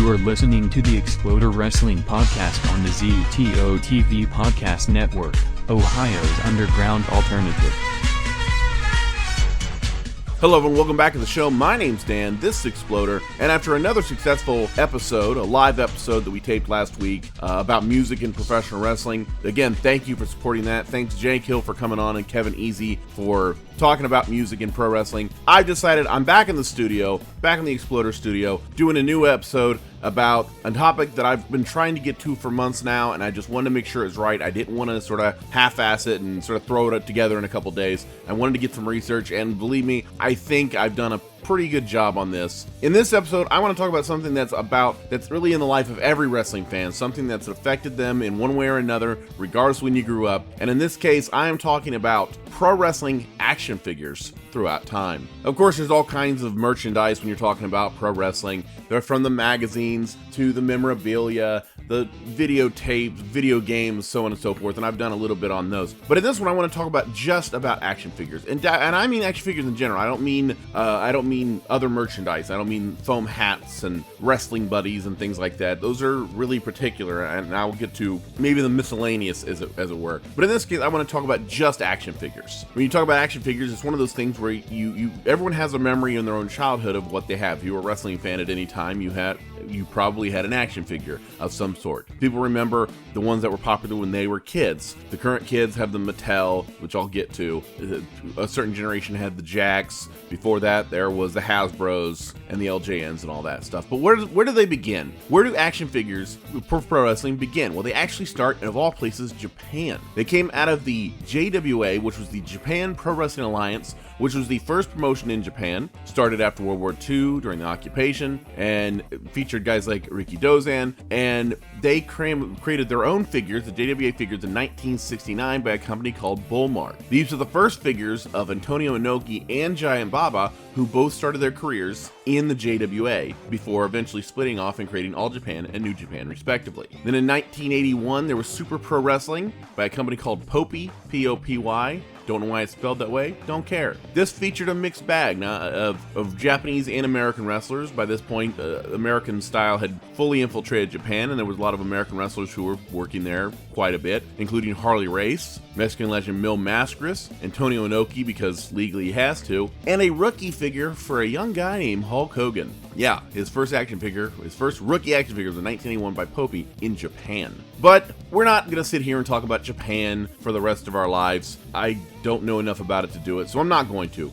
You are listening to the Exploder Wrestling Podcast on the ZTO TV Podcast Network, Ohio's underground alternative. Hello everyone, welcome back to the show. My name's Dan, this is Exploder, and after another successful episode, a live episode that we taped last week about music and professional wrestling, again, thank you for supporting that. Thanks Jake Hill for coming on and Kevin Easy for talking about music and pro wrestling. I've decided I'm back in the studio, back in the Exploder studio, doing a new episode about a topic that I've been trying to get to for months now, and I just wanted to make sure it's right. I didn't want to sort of half-ass it and sort of throw it together in a couple days. I wanted to get some research, and believe me, I think I've done a pretty good job on this. In this episode, I want to talk about something that's really in the life of every wrestling fan, something that's affected them in one way or another, regardless when you grew up. And in this case, I am talking about pro wrestling action figures throughout time. Of course, there's all kinds of merchandise when you're talking about pro wrestling. They're from the magazines to the memorabilia, the videotapes, video games, so on and so forth, and I've done a little bit on those. But in this one, I want to talk about just about action figures, and I mean action figures in general. I don't mean other merchandise. I don't mean foam hats and wrestling buddies and things like that. Those are really particular, and I'll get to maybe the miscellaneous, as it were. But in this case, I want to talk about just action figures. When you talk about action figures, it's one of those things where everyone has a memory in their own childhood of what they have. If you were a wrestling fan at any time, you probably had an action figure of some sort. People remember the ones that were popular when they were kids. The current kids have the Mattel, which I'll get to. A certain generation had the Jakks. Before that, there was the Hasbros and the LJNs and all that stuff. But where do they begin? Where do action figures for pro wrestling begin? Well, they actually start in, of all places, Japan. They came out of the JWA, which was the Japan Pro Wrestling Alliance, which was the first promotion in Japan, started after World War II during the occupation, and featured guys like Riki Dozan, and they created their own figures, the JWA figures, in 1969 by a company called Bullmark. These are the first figures of Antonio Inoki and Giant Baba, who both started their careers in the JWA before eventually splitting off and creating All Japan and New Japan respectively. Then in 1981, there was Super Pro Wrestling by a company called Popy, P-O-P-Y. Don't know why it's spelled that way, don't care. This featured a mixed bag of Japanese and American wrestlers. By this point, American style had fully infiltrated Japan, and there was a lot of American wrestlers who were working there quite a bit, including Harley Race, Mexican legend Mil Mascaras, Antonio Inoki because legally he has to, and a rookie figure for a young guy named Hulk Hogan. Yeah, his first rookie action figure was in 1981 by Popy in Japan. But we're not going to sit here and talk about Japan for the rest of our lives. I don't know enough about it to do it, so I'm not going to.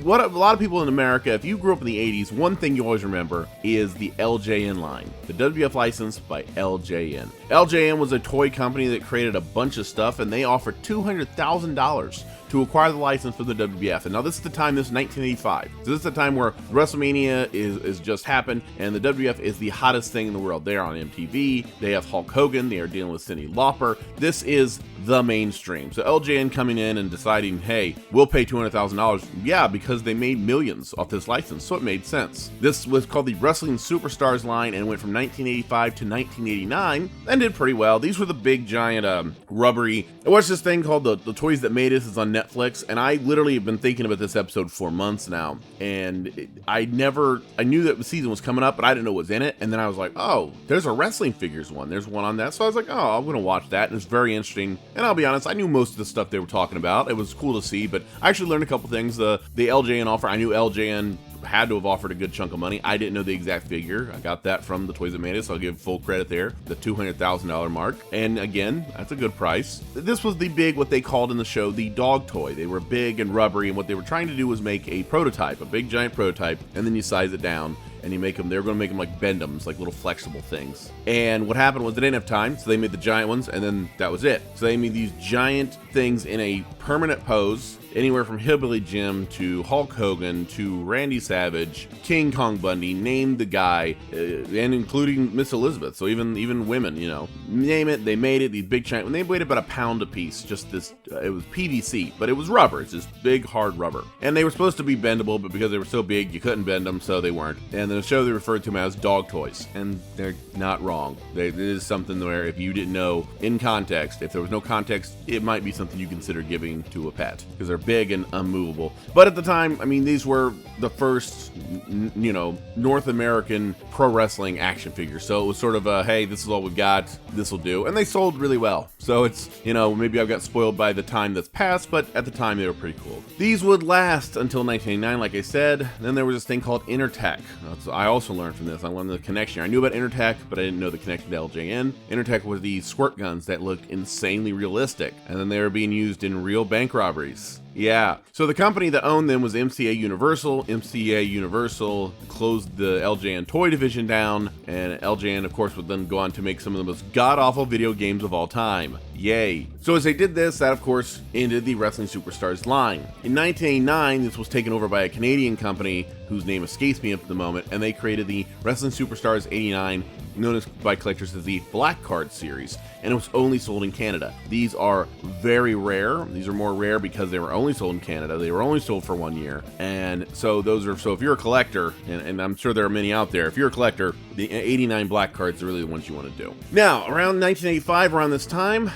What a lot of people in America, if you grew up in the 80s, one thing you always remember is the LJN line, the WWF license by LJN. LJN was a toy company that created a bunch of stuff, and they offered $200,000 to acquire the license for the WWF. And now this is the time, this is 1985. So this is the time where WrestleMania is just happened, and the WWF is the hottest thing in the world. They are on MTV, they have Hulk Hogan, they are dealing with Cyndi Lauper. This is the mainstream. So LJN coming in and deciding, hey, we'll pay $200,000. Yeah, because they made millions off this license, so it made sense. This was called the Wrestling Superstars line and went from 1985 to 1989 and did pretty well. These were the big, giant, rubbery. I watched this thing called the Toys That Made Us. It's on Netflix, and I literally have been thinking about this episode for months now, and I knew that the season was coming up, but I didn't know what was in it, and then I was like, oh, there's a wrestling figures one, there's one on that, so I was like, oh, I'm gonna watch that, and it's very interesting, and I'll be honest, I knew most of the stuff they were talking about. It was cool to see, but I actually learned a couple things. The LJN offer, I knew LJN had to have offered a good chunk of money. I didn't know the exact figure. I got that from the Toys That Made Us, so I'll give full credit there, the $200,000 mark. And again, that's a good price. This was the big, what they called in the show, the dog toy. They were big and rubbery, and what they were trying to do was make a prototype, a big giant prototype, and then you size it down, and you make them, they were going to make them like Bend-Ems, like little flexible things. And what happened was they didn't have time, so they made the giant ones, and then that was it. So they made these giant things in a permanent pose, anywhere from Hillbilly Jim to Hulk Hogan to Randy Savage, King Kong Bundy, name the guy, and including Miss Elizabeth. So even women, you know, name it, they made it. These big giant, when they weighed about a pound a piece, just this, it was PVC, but it was rubber. It's just big hard rubber, and they were supposed to be bendable, but because they were so big, you couldn't bend them, so they weren't. And in the show, they referred to them as dog toys, and they're not wrong. It is something where if you didn't know in context, if there was no context, it might be something you consider giving to a pet because they're big and unmovable. But at the time, I mean, these were the first, North American pro wrestling action figures. So it was sort of a, hey, this is all we've got, this will do. And they sold really well. So it's, maybe I've got spoiled by the time that's passed, but at the time they were pretty cool. These would last until 1989, like I said. Then there was this thing called Intertech. I also learned from this. I learned the connection. I knew about Intertech, but I didn't know the connection to LJN. Intertech were these squirt guns that looked insanely realistic, and then they were being used in real bank robberies. Yeah. So the company that owned them was MCA Universal. MCA Universal closed the LJN toy division down, and LJN, of course, would then go on to make some of the most god-awful video games of all time. Yay. So as they did this, that of course ended the Wrestling Superstars line. In 1989, this was taken over by a Canadian company whose name escapes me at the moment, and they created the Wrestling Superstars 89, known as by collectors as the Black Card series, and it was only sold in Canada. These are very rare. These are more rare because they were only sold in Canada. They were only sold for 1 year, and so if you're a collector, and I'm sure there are many out there, if you're a collector, the 89 Black Cards are really the ones you want to do. Now, around 1985, around this time,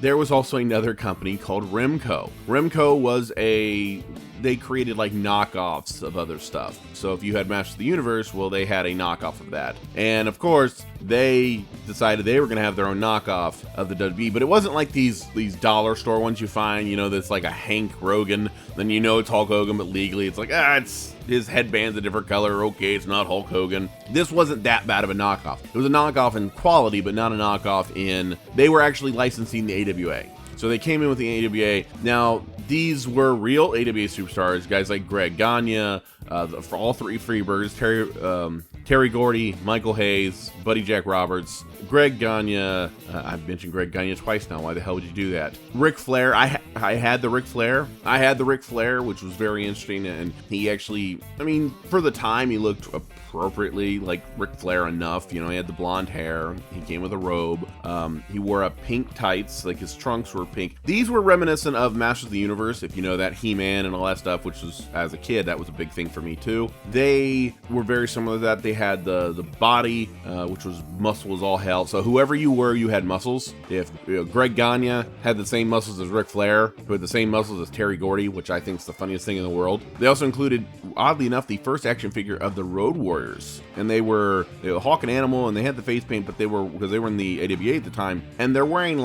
there was also another company called Remco. Remco was they created like knockoffs of other stuff. So if you had Masters of the Universe, well, they had a knockoff of that. And of course, they decided they were going to have their own knockoff of the WWE, but it wasn't like these dollar store ones you find, that's like a Hank Rogan, then it's Hulk Hogan, but legally it's like, it's his headband's a different color, okay, it's not Hulk Hogan. This wasn't that bad of a knockoff. It was a knockoff in quality, but not a knockoff in, they were actually licensing the AWA. So they came in with the AWA. Now, these were real AWA superstars, guys like Greg Gagne, for all three Freebirds, Terry Gordy, Michael Hayes, Buddy Jack Roberts, Greg Gagne. I've mentioned Greg Gagne twice now. Why the hell would you do that? Ric Flair. I had the Ric Flair. Which was very interesting. And he actually, for the time, he looked appropriately like Ric Flair enough. He had the blonde hair. He came with a robe. He wore a pink tights. Like his trunks were pink. These were reminiscent of Masters of the Universe, if you know that, He-Man and all that stuff, which was, as a kid, that was a big thing for me too. They were very similar to that. They had the body, which was muscle as all hell. So whoever you were, you had muscles. If Greg Gagne had the same muscles as Ric Flair, who had the same muscles as Terry Gordy, which I think is the funniest thing in the world. They also included, oddly enough, the first action figure of the Road Warriors, and they were Hawk and Animal, and they had the face paint, but because they were in the AWA at the time, and they're wearing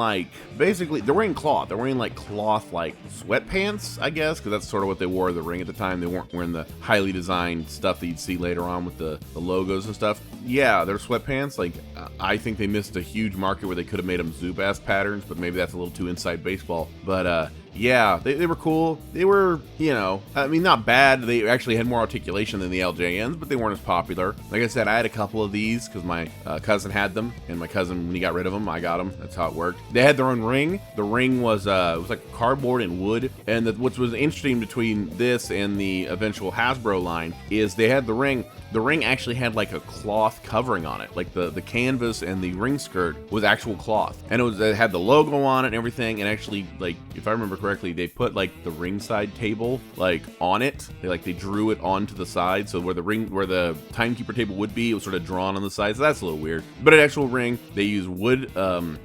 they're wearing cloth. They're wearing like cloth like sweatpants, I guess, because that's sort of what they wore in the ring at the time. They weren't wearing the highly designed stuff that you'd see later on with the logos and stuff. Yeah, they're sweatpants. Like, I think they missed a huge market where they could have made them Zubaz patterns, but maybe that's a little too inside baseball. But yeah, they were cool. They were, not bad. They actually had more articulation than the LJNs, but they weren't as popular. Like I said, I had a couple of these because my cousin had them, and my cousin, when he got rid of them, I got them. That's how it worked. They had their own ring. The ring was it was like cardboard and wood. And what was interesting between this and the eventual Hasbro line is they had the ring. The ring actually had like a cloth covering on it. Like the canvas and the ring skirt was actual cloth, and it had the logo on it and everything. And actually, like, if I remember correctly, they put like the ringside table like on it. They drew it onto the side, so where the timekeeper table would be, it was sort of drawn on the side. So that's a little weird. But an actual ring, they used wood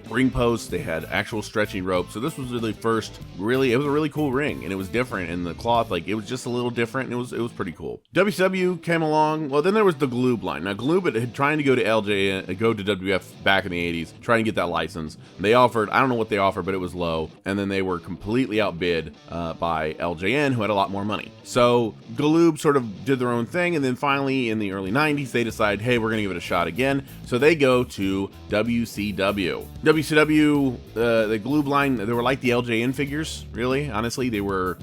ring posts. They had actual stretching rope. So this was really first. Really, it was a really cool ring, and it was different. And the cloth, like, it was just a little different. And it was pretty cool. WCW came along. Well, then there was the Gloob line. Now, Gloob had trying to go to WWF back in the 80s, trying to get that license. They offered, I don't know what they offered, but it was low. And then they were completely outbid by LJN, who had a lot more money. So Gloob sort of did their own thing. And then finally, in the early 90s, they decide, hey, we're going to give it a shot again. So they go to WCW. WCW, the Gloob line, they were like the LJN figures, really. Honestly, they were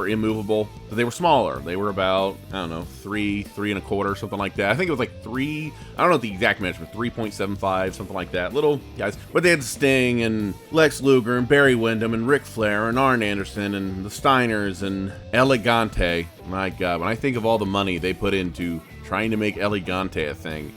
immovable, but they were smaller. They were about, I don't know, 3 1/4, something like that. I think it was like 3, I don't know the exact measurement, 3.75, something like that. Little guys. But they had Sting and Lex Luger and Barry Windham and Ric Flair and Arn Anderson and the Steiners and Elegante. My God, when I think of all the money they put into trying to make Elegante a thing.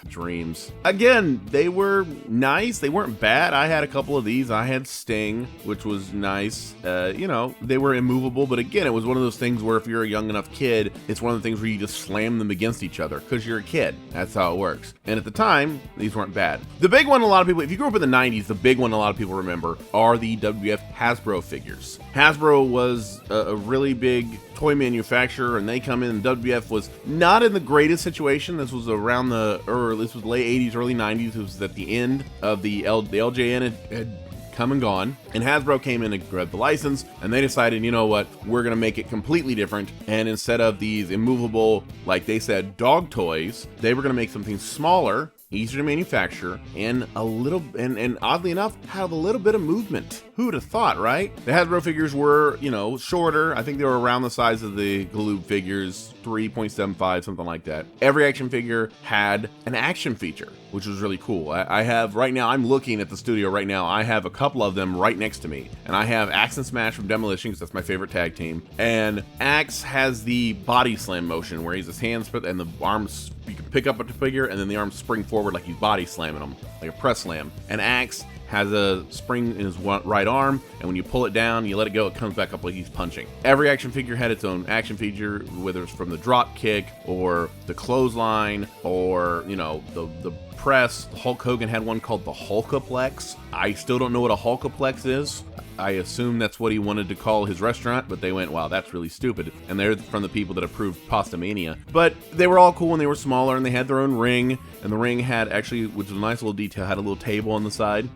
Dreams. Again, they were nice. They weren't bad. I had a couple of these. I had Sting, which was nice. They were immovable, but again, it was one of those things where if you're a young enough kid, it's one of the things where you just slam them against each other because you're a kid. That's how it works. And at the time, these weren't bad. The big one, a lot of people, if you grew up in the 90s, the big one a lot of people remember are the WWF Hasbro figures. Hasbro was a really big toy manufacturer, and they come in, and WWF was not in the greatest situation. This was around this was late 80s, early 90s. It was at the end of the LJN had come and gone, and Hasbro came in and grabbed the license, and they decided, you know what, we're gonna make it completely different, and instead of these immovable, like they said, dog toys, they were gonna make something smaller, easier to manufacture, and and oddly enough, have a little bit of movement. Who'd have thought, right? The Hasbro figures were, shorter. I think they were around the size of the Galoob figures, 3.75, something like that. Every action figure had an action feature, which was really cool. I have, right now, I'm looking at the studio right now, I have a couple of them right next to me. And I have Axe and Smash from Demolition, because that's my favorite tag team. And Axe has the body slam motion, where he's his hands put and the arms, you can pick up a figure, and then the arms spring forward like he's body slamming them, like a press slam. And Axe has a spring in his right arm, and when you pull it down, you let it go, it comes back up like he's punching. Every action figure had its own action feature, whether it's from the drop kick, or the clothesline, or, the press. Hulk Hogan had one called the Hulkaplex. I still don't know what a Hulkaplex is. I assume that's what he wanted to call his restaurant, but they went, wow, that's really stupid. And they're from the people that approved Pasta Mania. But they were all cool, and they were smaller, and they had their own ring. And the ring had actually, which was a nice little detail, had a little table on the side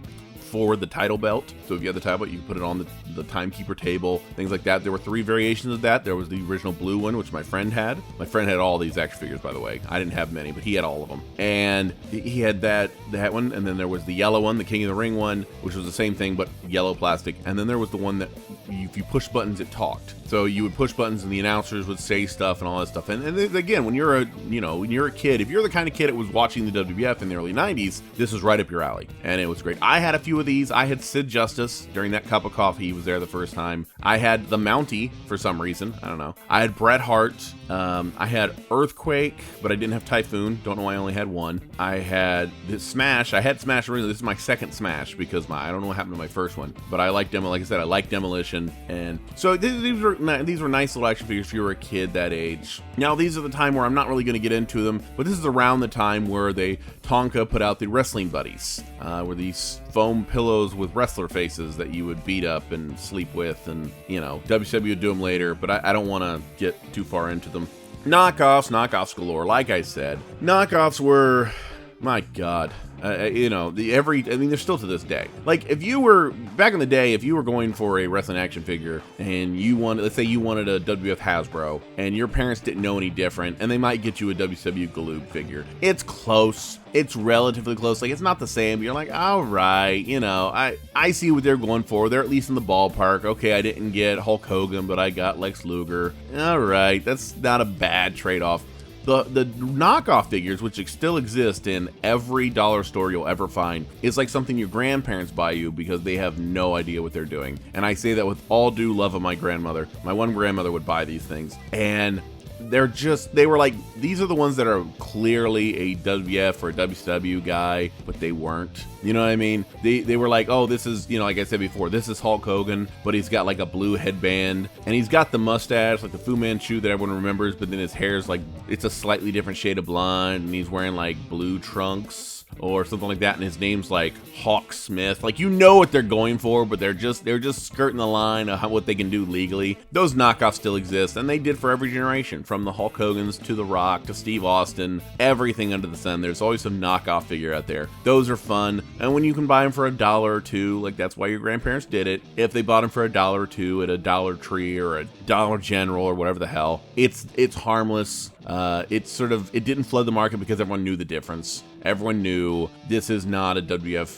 for the title belt. So if you had the title belt, you could put it on the timekeeper table, things like that. There were 3 variations of that. There was the original blue one, which my friend had. My friend had all these action figures, by the way. I didn't have many, but he had all of them. And he had that one, and then there was the yellow one, the King of the Ring one, which was the same thing, but yellow plastic. And then there was the one that, if you push buttons, it talked. So you would push buttons, and the announcers would say stuff and all that stuff. And again, when you're a kid, if you're the kind of kid that was watching the WWF in the early 90s, this was right up your alley. And it was great. I had a few of these. I had Sid Justice during that cup of coffee. He was there the first time. I had the Mountie for some reason. I don't know. I had Bret Hart. I had Earthquake, but I didn't have Typhoon. Don't know why I only had one. I had this Smash. I had Smash originally. This is my second Smash because I don't know what happened to my first one. But I like Like I said, I like Demolition. And so these were nice little action figures if you were a kid that age. Now, these are the time where I'm not really going to get into them, but this is around the time where Tonka put out the Wrestling Buddies, were these foam pillows with wrestler faces that you would beat up and sleep with, and WCW would do them later, but I don't want to get too far into them. Knockoffs galore. Like I said, knockoffs were, my God. They're still to this day. Like, if you were, back in the day, if you were going for a wrestling action figure and let's say you wanted a WWF Hasbro, and your parents didn't know any different, and they might get you a WCW Galoob figure. It's close. It's relatively close. Like, it's not the same, but you're like, all right, I see what they're going for. They're at least in the ballpark. Okay, I didn't get Hulk Hogan, but I got Lex Luger. All right, that's not a bad trade-off. The knockoff figures, which still exist in every dollar store you'll ever find, is like something your grandparents buy you because they have no idea what they're doing. And I say that with all due love of my grandmother. My one grandmother would buy these things. And they were like, these are the ones that are clearly a WWF or a WCW guy, but they weren't. You know what I mean? They were like, oh, this is, like I said before, this is Hulk Hogan, but he's got like a blue headband, and he's got the mustache, like the Fu Manchu that everyone remembers, but then his hair's like, it's a slightly different shade of blonde, and he's wearing like blue trunks or something like that, and his name's like Hawk Smith. Like, what they're going for, but they're just skirting the line of what they can do legally. Those knockoffs still exist, and they did for every generation, from the Hulk Hogans to The Rock to Steve Austin, everything under the sun. There's always some knockoff figure out there. Those are fun, and when you can buy them for $1 or $2, like that's why your grandparents did it. If they bought them for $1 or $2 at a Dollar Tree or a Dollar General or whatever the hell, it's harmless. It didn't flood the market because everyone knew the difference. Everyone knew this is not a WWF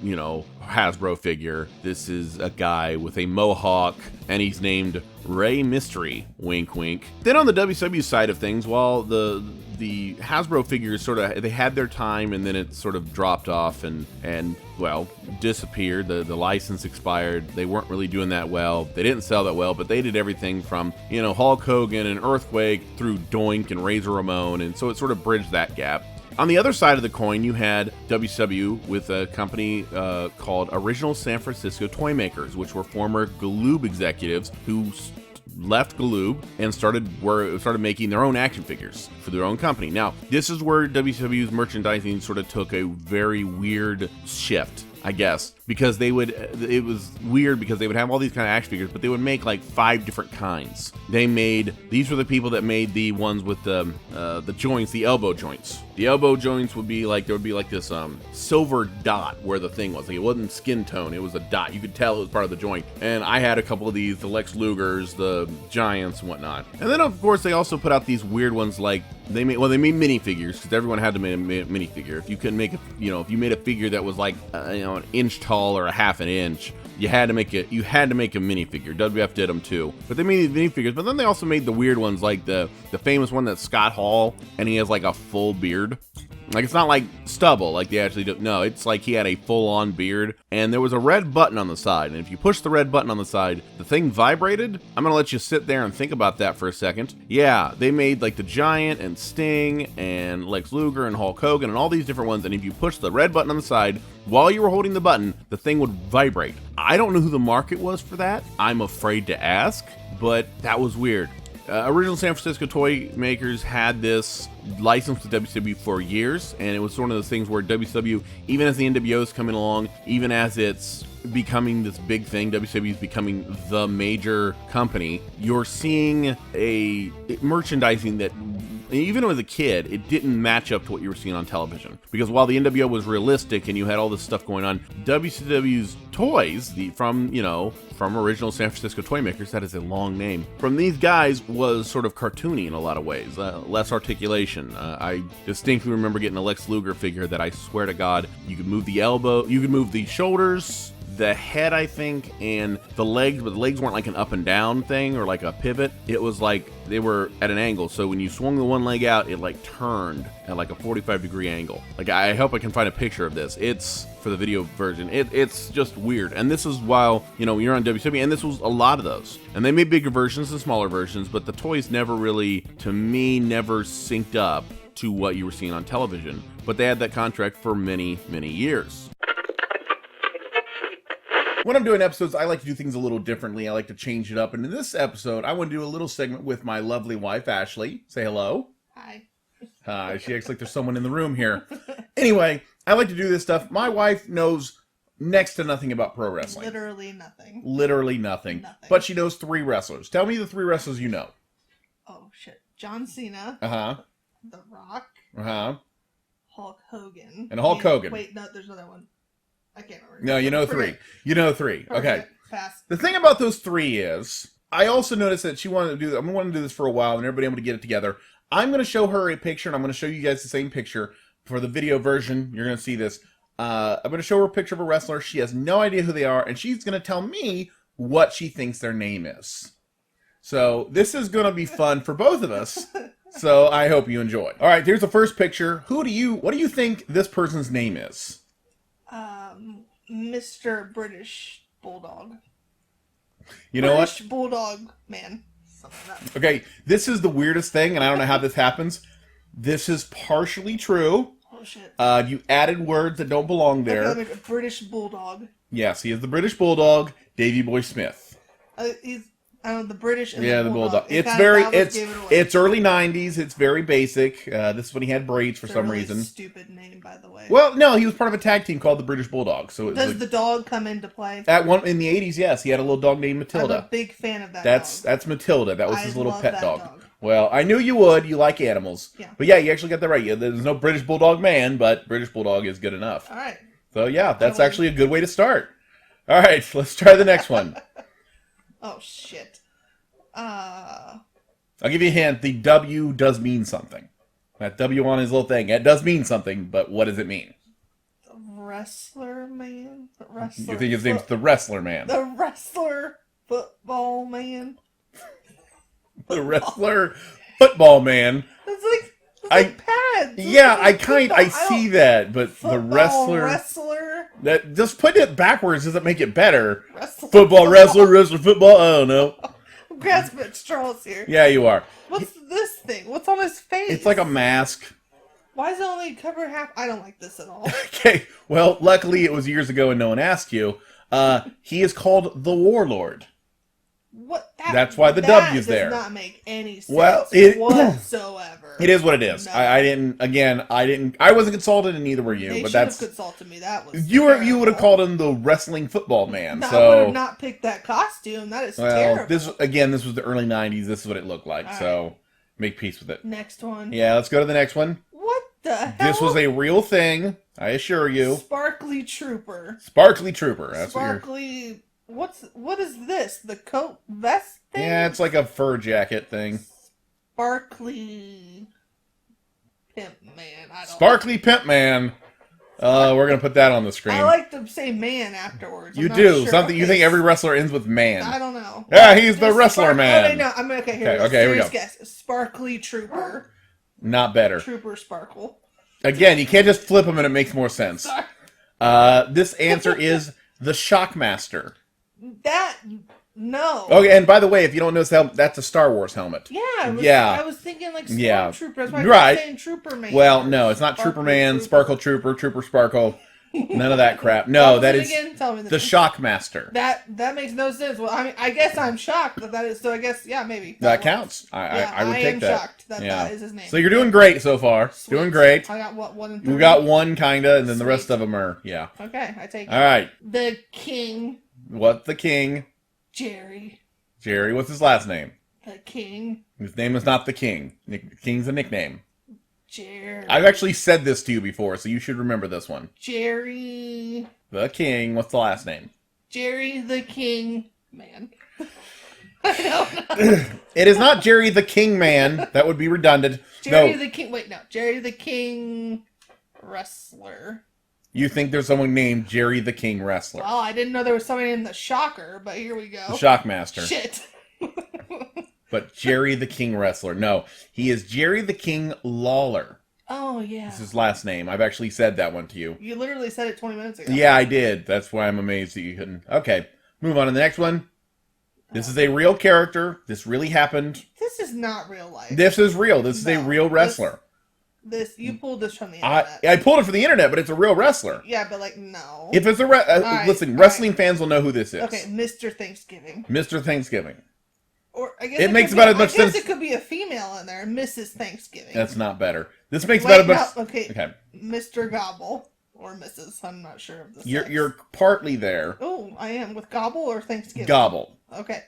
Hasbro figure. This is a guy with a mohawk, and he's named Ray Mystery, wink wink. Then on the WCW side of things, while the Hasbro figures they had their time, and then it sort of dropped off and well, disappeared. The license expired. They weren't really doing that well. They didn't sell that well, but they did everything from, Hulk Hogan and Earthquake through Doink and Razor Ramon, and so it sort of bridged that gap. On the other side of the coin, you had WCW with a company called Original San Francisco Toy Makers, which were former Galoob executives who left Galoob and started making their own action figures for their own company. Now, this is where WCW's merchandising sort of took a very weird shift, I guess, because it was weird because they would have all these kind of action figures, but they would make like 5 different kinds. These were the people that made the ones with the joints, the elbow joints. The elbow joints would be like, there would be like this silver dot where the thing was. Like, it wasn't skin tone, it was a dot. You could tell it was part of the joint. And I had a couple of these, the Lex Lugers, the Giants and whatnot. And then of course they also put out these weird ones like, they made minifigures, because everyone had to make a minifigure. If you couldn't make if you made a figure that was like an inch tall or a half an inch, you had to make a minifigure. WF did them too. But they made these minifigures, but then they also made the weird ones, like the famous one that's Scott Hall, and he has like a full beard. Like, it's not like stubble like they actually do. No, it's like he had a full-on beard, and there was a red button on the side, and if you push the red button on the side, the thing vibrated. I'm gonna let you sit there and think about that for a second. Yeah, they made like the Giant and Sting and Lex Luger and Hulk Hogan and all these different ones, and if you push the red button on the side while you were holding the button, the thing would vibrate. I don't know who the market was for that. I'm afraid to ask, but that was weird. Original San Francisco Toy Makers had this license with WCW for years, and it was one of those things where WCW, even as the NWO is coming along, even as it's becoming this big thing, WCW is becoming the major company, you're seeing a merchandising that, even as a kid, it didn't match up to what you were seeing on television. Because while the NWO was realistic and you had all this stuff going on, WCW's toys, from Original San Francisco Toy Makers, that is a long name, from these guys was sort of cartoony in a lot of ways, less articulation. I distinctly remember getting a Lex Luger figure that I swear to God, you could move the elbow, you could move the shoulders, the head, I think, and the legs, but the legs weren't like an up and down thing or like a pivot. It was like they were at an angle, so when you swung the one leg out, it like turned at like a 45-degree angle. Like, I hope I can find a picture of this. It's for the video version. It's just weird. And this is while, you're on WCW, and this was a lot of those. And they made bigger versions and smaller versions, but the toys never really, to me, never synced up to what you were seeing on television. But they had that contract for many, many years. When I'm doing episodes, I like to do things a little differently. I like to change it up. And in this episode, I want to do a little segment with my lovely wife, Ashley. Say hello. Hi. Hi. She acts like there's someone in the room here. Anyway, I like to do this stuff. My wife knows next to nothing about pro wrestling. Literally nothing. Literally nothing. But she knows 3 wrestlers. Tell me the 3 wrestlers you know. Oh, shit. John Cena. Uh-huh. The Rock. Uh-huh. Hulk Hogan. And Hulk Hogan. Wait, no, there's another one. I can't remember. No, you know 3. You know 3. Okay. Fast. The thing about those 3 is, I also noticed that she wanted to do. I'm wanting to do this for a while, and everybody able to get it together. I'm going to show her a picture, and I'm going to show you guys the same picture for the video version. You're going to see this. I'm going to show her a picture of a wrestler. She has no idea who they are, and she's going to tell me what she thinks their name is. So this is going to be fun for both of us. So I hope you enjoy. All right, here's the first picture. What do you think this person's name is? Mr. British Bulldog. You know what? British Bulldog Man. Something like that. Okay, this is the weirdest thing, and I don't know how this happens. This is partially true. Oh, shit. You added words that don't belong there. Okay, a British Bulldog. Yes, he is the British Bulldog, Davy Boy Smith. He's... the British and the Bulldog. It's early 90s. It's very basic. This is when he had braids for some reason. Stupid name, by the way. Well, no, he was part of a tag team called the British Bulldog. So does the dog come into play? In the 80s, yes, he had a little dog named Matilda. I'm a big fan of that. That's Matilda. That was his little pet dog. dog. Well, I knew you would. You like animals. Yeah. But yeah, you actually got that right. Yeah, there's no British Bulldog Man, but British Bulldog is good enough. All right. So yeah, that's actually a good way to start. All right, let's try the next one. Oh shit. I'll give you a hint. The W does mean something. That W on his little thing. It does mean something, but what does it mean? Wrestler man? Wrestler. You think his name's the Wrestler Man? The Wrestler Football Man? The Wrestler Football Man. It's like pads. Yeah, Like I see that, but the Wrestler. That just putting it backwards doesn't make it better. Wrestler. Football, wrestler, football. I don't know. I'm grasping at straws here. Yeah, you are. What's this thing? What's on his face? It's like a mask. Why is it only covered half? I don't like this at all. Okay, well, luckily it was years ago and no one asked you. He is called the Warlord. What? That's why the W's there. Does not make any sense whatsoever. It is what it is. No. I wasn't consulted, and neither were you. They but should that's have consulted me. That was you terrible. would have called him the Wrestling Football Man. No, So I would have not picked that costume. That is terrible. this was the early '90s. This is what it looked like. All so right. make peace with it. Next one. Yeah, let's go to the next one. What the hell? This was a real thing. I assure you. Sparkly Trooper. Sparkly Trooper. That's Sparkly. What is this? The coat vest thing? Yeah, it's like a fur jacket thing. Sparkly Pimp Man. Sparkly Pimp Man. We're gonna put that on the screen. I like to say man afterwards. You I'm do. not sure. Something you think every wrestler ends with man. I don't know. Yeah, he's the wrestler man. Okay, no, I'm okay. Here, Okay, here we go. Guess. Sparkly Trooper. Not better. Trooper Sparkle. Again, you can't just flip them and it makes more sense. Sorry. This answer is the Shockmaster. No. Okay, and by the way, if you don't know this helmet, that's a Star Wars helmet. Yeah, I was thinking like Stormtrooper. That's why I was saying Trooper Man. Well, no, it's not Trooper Man, Sparkle Trooper, Trooper Sparkle. None of that crap. No, that is Tell me the Shockmaster. That makes no sense. Well, I mean, I guess I'm shocked that is. So I guess, yeah, maybe That counts. I would take that. I am shocked that is his name. So you're doing great so far. Sweet. Doing great. I got what, 1 and 3? We got one kinda, and then the rest of them are Okay, I take it. All right. The King. What the King? Jerry. What's his last name? The King. His name is not the King. King's a nickname. Jerry. I've actually said this to you before, so you should remember this one. Jerry. The King. What's the last name? Jerry the King Man. I don't know. It is not Jerry the King Man. That would be redundant. The King. Wait, no. Jerry the King Wrestler. You think there's someone named Jerry the King Wrestler? Well, I didn't know there was somebody named the Shocker, but here we go. The Shockmaster. Shit. But Jerry the King Wrestler. No, he is Jerry the King Lawler. Oh, yeah. This is his last name. I've actually said that one to you. You literally said it 20 minutes ago. Yeah, I did. That's why I'm amazed that you couldn't. Okay, move on to the next one. This is a real character. This really happened. This is not real life. This is real. This is a real wrestler. You pulled this from the internet. I pulled it from the internet, but it's a real wrestler. Yeah, but no. If it's listen, wrestling fans will know who this is. Okay, Mr. Thanksgiving. Mr. Thanksgiving. Or I guess it makes about as much sense. I guess it could be a female in there, Mrs. Thanksgiving. That's not better. This makes about as much. Okay. Mr. Gobble or Mrs. I'm not sure of the sex. You're partly there. Oh, I am with Gobble or Thanksgiving. Gobble. Okay.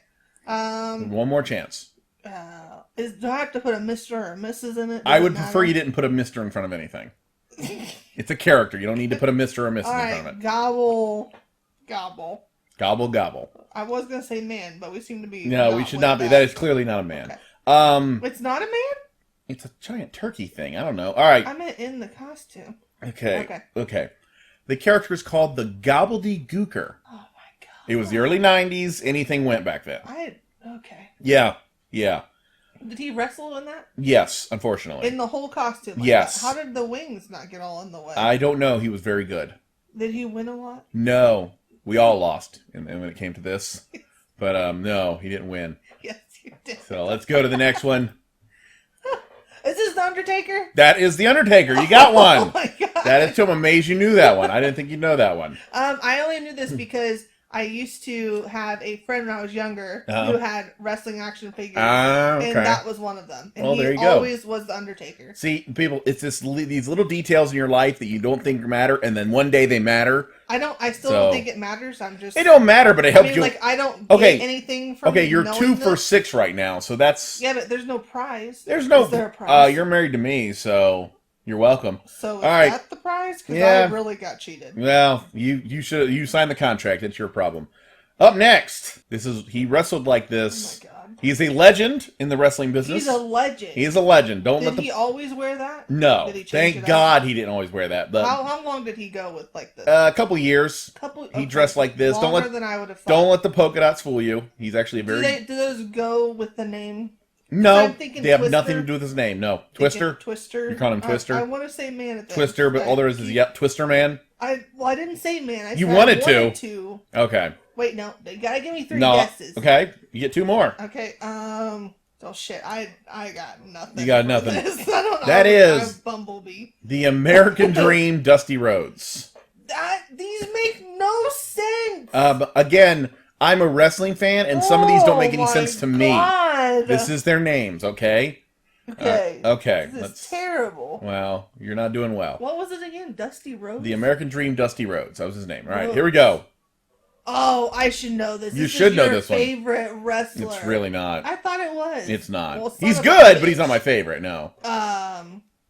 One more chance. Do I have to put a Mr. or a Mrs. in it? I would prefer you didn't put a Mr. in front of anything. It's a character. You don't need to put a Mr. or a Mrs. in front of it. Gobble. Gobble, gobble. I was going to say man, but we seem to be... No, we should not be. That is clearly not a man. Okay. It's not a man? It's a giant turkey thing. I don't know. All right. I meant in the costume. Okay. The character is called the Gobbledygooker. Oh, my God. It was the early 90s. Anything went back then. Okay. Yeah. Did he wrestle in that? Yes, unfortunately. In the whole costume? Yes. That? How did the wings not get all in the way? I don't know. He was very good. Did he win a lot? No. We all lost when it came to this. But no, he didn't win. Yes, you did. So let's go to the next one. Is this The Undertaker? That is The Undertaker. You got one. Oh my God. That is too amazed you knew that one. I didn't think you'd know that one. I only knew this because I used to have a friend when I was younger who had wrestling action figures, and that was one of them. And there you he go. always was The Undertaker. See, people, it's these little details in your life that you don't think matter, and then one day they matter. I still don't think it matters. I'm just... It don't matter, but it helps you. Like, I don't get anything from you're 2 for 6 right now, so that's... Yeah, but there's no prize. There's no... Is there a prize? You're married to me, so you're welcome. So is that the prize? Because I really got cheated. Well, you signed the contract. It's your problem. Up next, he wrestled like this. Oh my God. He's a legend in the wrestling business. He's a legend. He is a legend. Did he always wear that? No. Thank God he didn't always wear that. But how long did he go with like this? A couple years. He dressed like this. Longer than I would have thought. Don't let the polka dots fool you. He's actually a very... Do those go with the name? No, they have nothing to do with his name. No. Twister? Twister? You're calling him Twister? I want to say man at the Twister, but all there is Twister Man. I didn't say man. You wanted to. Okay. Wait, no. You gotta give me 3 guesses. Okay. You get 2 more. Okay. Oh shit. I got nothing. You got nothing. I don't know. That is Bumblebee. The American Dream, Dusty Rhodes. These make no sense. Again, I'm a wrestling fan, and some of these don't make any sense to me. This is their names, okay? Okay. Okay. This is terrible. Well, you're not doing well. What was it again? Dusty Rhodes? The American Dream, Dusty Rhodes. That was his name. All right, here we go. Oh, I should know this. You should know this one. Favorite wrestler. It's really not. I thought it was. It's not. Well, he's good, but he's not my favorite. No.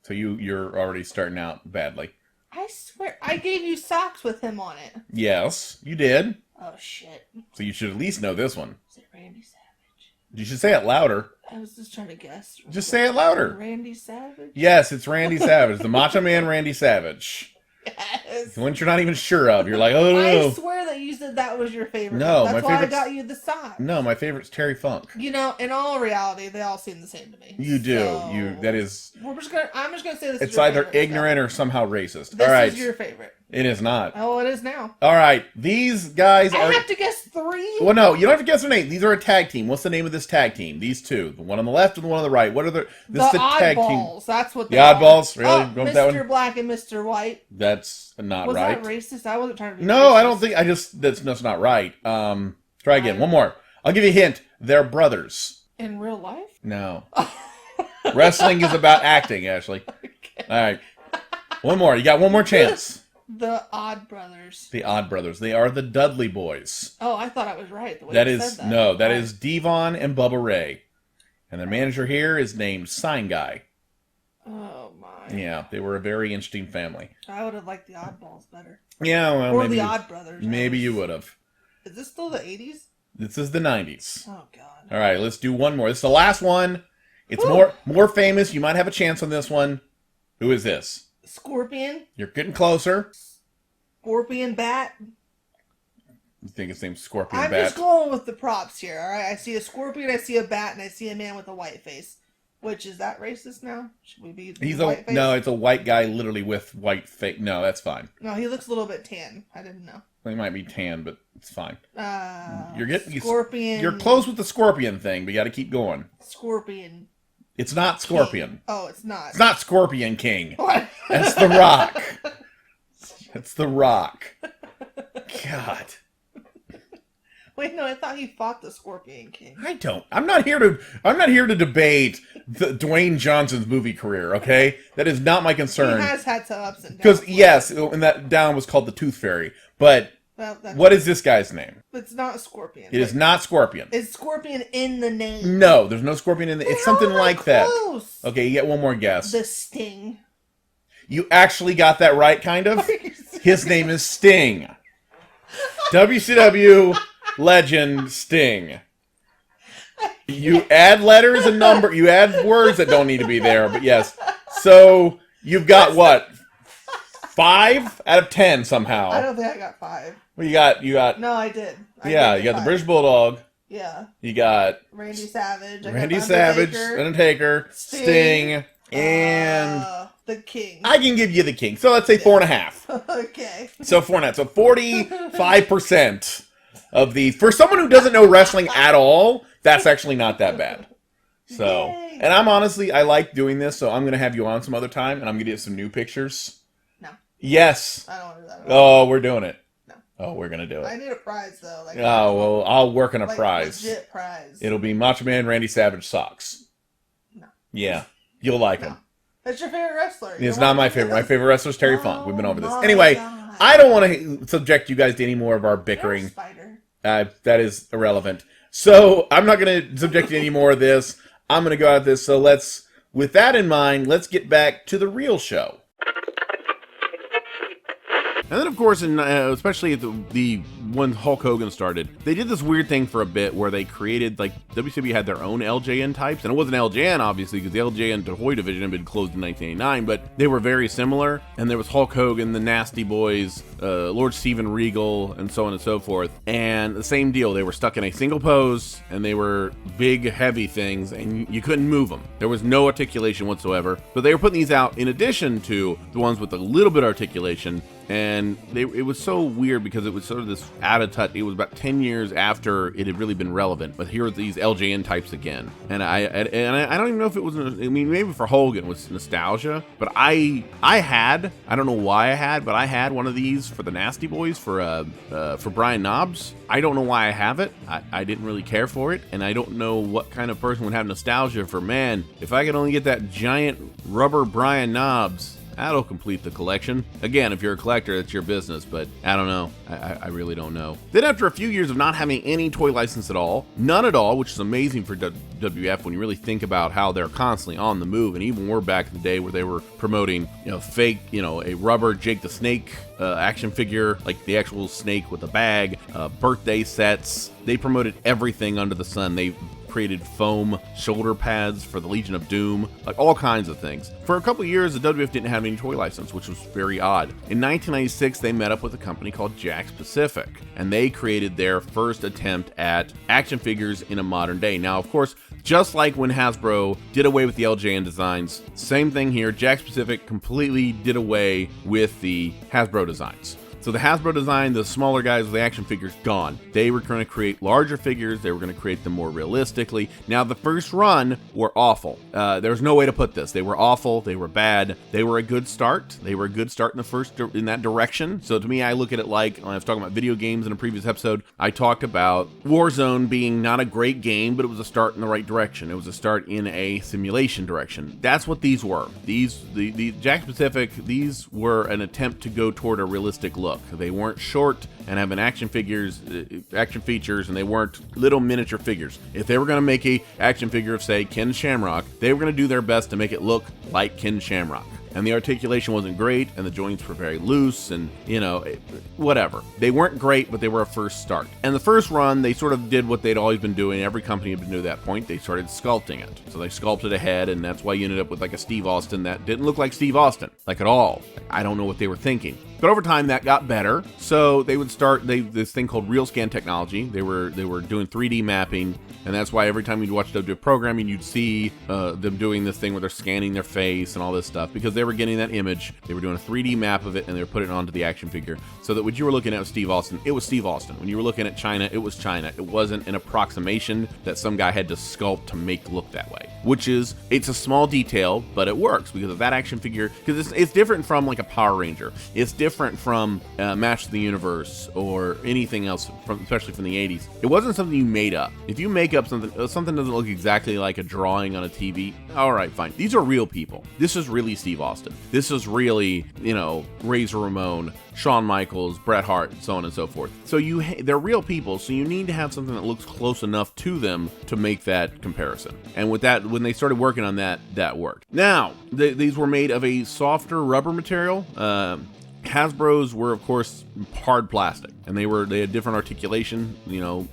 So you're already starting out badly. I swear, I gave you socks with him on it. Yes, you did. Oh shit. So you should at least know this one. Is it Randy Savage? You should say it louder. I was just trying to guess. Just say it louder. Randy Savage? Yes, it's Randy Savage. The Macho Man Randy Savage. Yes. One you're not even sure of. You're like, oh, no. I swear that you said that was your favorite. No, that's my why favorite's... I got you the sock. No, my favorite's Terry Funk. You know, in all reality, they all seem the same to me. You do. So... That is... I'm just gonna say this. It's either ignorant or somehow racist. This all right. is your favorite. It is not. Oh, it is now. All right. These guys are... I have to guess 3? Well, no. You don't have to guess their name. These are a tag team. What's the name of this tag team? These two. The one on the left and the one on the right. What are the... This is the tag team. That's what the Oddballs? Really? Oh, Mr. Black and Mr. White. That's not right. Was that racist? I wasn't trying to be No, racist. I don't think... That's not right. Try again. One more. I'll give you a hint. They're brothers. In real life? No. Wrestling is about acting, Ashley. Okay. All right. One more. You got one more chance. The Odd Brothers. The Odd Brothers. They are the Dudley Boys. Oh, I thought I was right. The way That you is said that. no. That is Devon and Bubba Ray, and their manager here is named Sign Guy. Oh my. Yeah, they were a very interesting family. I would have liked the Oddballs better. Yeah, well, or maybe the Odd Brothers. Maybe you would have. Is this still the 80s? This is the 90s. Oh god. All right, let's do one more. This is the last one. It's more famous. You might have a chance on this one. Who is this? Scorpion. You're getting closer. Scorpion Bat. You think his name's Scorpion I'm Bat? just going with the props here, alright? I see a scorpion, I see a bat, and I see a man with a white face. Which, is that racist now? Should we be white face? No, it's a white guy literally with white face. No, that's fine. No, he looks a little bit tan. I didn't know. He might be tan, but it's fine. You're getting Scorpion. You're close with the Scorpion thing, but you got to keep going. Scorpion. It's not Scorpion. King. Oh, it's not. It's not Scorpion King. What? That's The Rock. That's The Rock. God. Wait, no, I thought he fought the Scorpion King. I don't. I'm not here to debate Dwayne Johnson's movie career, okay? That is not my concern. He has had some ups and downs. Because, yes, and that down was called the Tooth Fairy. But what is this guy's name? It's not Scorpion. It is not Scorpion. Is Scorpion in the name? No, there's no Scorpion in the... It's something like close. That. Okay, you get one more guess. The Sting. You actually got that right, kind of. His name is Sting. WCW legend Sting. You add letters and number. You add words that don't need to be there, but yes. So you've got what? 5 out of 10 somehow. I don't think I got 5. Well, you got. No, I did. You got the British Bulldog. Yeah. You got Randy Savage. Undertaker, Sting, and the King. I can give you the King. So let's say 4.5. Okay. So 4.5. So 45% of the... For someone who doesn't know wrestling at all, that's actually not that bad. So, Yay. And I like doing this, so I'm going to have you on some other time, and I'm going to get some new pictures. No. Yes. I don't want to do that. Oh, we're doing it. No. Oh, we're going to do it. I need a prize, though. Well, I'll work on a prize. Legit prize. It'll be Macho Man Randy Savage socks. No. Yeah. You'll like them. That's your favorite wrestler. It's not my favorite. My favorite wrestler is Terry Funk. We've been over this. My Anyway, God. I don't want to subject you guys to any more of our bickering. Spider. That is irrelevant. So I'm not going to subject you to any more of this. I'm going to go out this. So with that in mind, let's get back to the real show. And then, of course, especially at the when Hulk Hogan started, they did this weird thing for a bit where they created, like, WCW had their own LJN types, and it wasn't LJN, obviously, because the LJN Toy division had been closed in 1989, but they were very similar, and there was Hulk Hogan, the Nasty Boys, Lord Steven Regal, and so on and so forth, and the same deal. They were stuck in a single pose, and they were big, heavy things, and you couldn't move them. There was no articulation whatsoever, but they were putting these out in addition to the ones with a little bit of articulation. And it was so weird because it was sort of this out of touch. It was about 10 years after it had really been relevant. But here are these LJN types again. And I don't even know if it was, I mean, maybe for Hogan it was nostalgia. But I don't know why I had one of these for the Nasty Boys for Brian Knobbs. I don't know why I have it. I didn't really care for it. And I don't know what kind of person would have nostalgia for, man, if I could only get that giant rubber Brian Knobbs, that'll complete the collection. Again, if you're a collector, that's your business, but I don't know. I really don't know. Then after a few years of not having any toy license at all, none at all, which is amazing for WWF when you really think about how they're constantly on the move, and even we're back in the day where they were promoting, fake, a rubber Jake the Snake action figure, like the actual snake with a bag, birthday sets. They promoted everything under the sun. They created foam shoulder pads for the Legion of Doom, like all kinds of things. For a couple of years, the WWF didn't have any toy license, which was very odd. In 1996, they met up with a company called Jakks Pacific, and they created their first attempt at action figures in a modern day. Now, of course, just like when Hasbro did away with the LJN designs, same thing here. Jakks Pacific completely did away with the Hasbro designs. So the Hasbro design, the smaller guys with the action figures, gone. They were going to create larger figures. They were going to create them more realistically. Now, the first run were awful. There's no way to put this. They were awful. They were bad. They were a good start. They were a good start in that direction. So to me, I look at it like, when I was talking about video games in a previous episode, I talked about Warzone being not a great game, but it was a start in the right direction. It was a start in a simulation direction. That's what these were. The Jakks Pacific, these were an attempt to go toward a realistic look. They weren't short and having action features, and they weren't little miniature figures. If they were going to make a action figure of, say, Ken Shamrock, they were going to do their best to make it look like Ken Shamrock. And the articulation wasn't great, and the joints were very loose, and, whatever. They weren't great, but they were a first start. And the first run, they sort of did what they'd always been doing. Every company had been doing at that point. They started sculpting it. So they sculpted a head, and that's why you ended up with like a Steve Austin that didn't look like Steve Austin, like at all. I don't know what they were thinking. But over time, that got better. So they would start this thing called real scan technology. They were doing 3D mapping, and that's why every time you'd watch WWF programming, you'd see them doing this thing where they're scanning their face and all this stuff, because they were getting that image. They were doing a 3D map of it, and they were putting it onto the action figure, so that when you were looking at Steve Austin, it was Steve Austin. When you were looking at China, it was China. It wasn't an approximation that some guy had to sculpt to make look that way. It's a small detail, but it works because of that action figure. Because it's different from like a Power Ranger. It's different from Match of the Universe or anything else, especially from the 80s. It wasn't something you made up. If you make up something doesn't look exactly like a drawing on a TV, all right, fine. These are real people. This is really Steve Austin. This is really, Razor Ramon, Shawn Michaels, Bret Hart, and so on and so forth. So they're real people, so you need to have something that looks close enough to them to make that comparison. And with that, when they started working on that, that worked. Now, these were made of a softer rubber material. Hasbro's were, of course, hard plastic, and they had different articulation,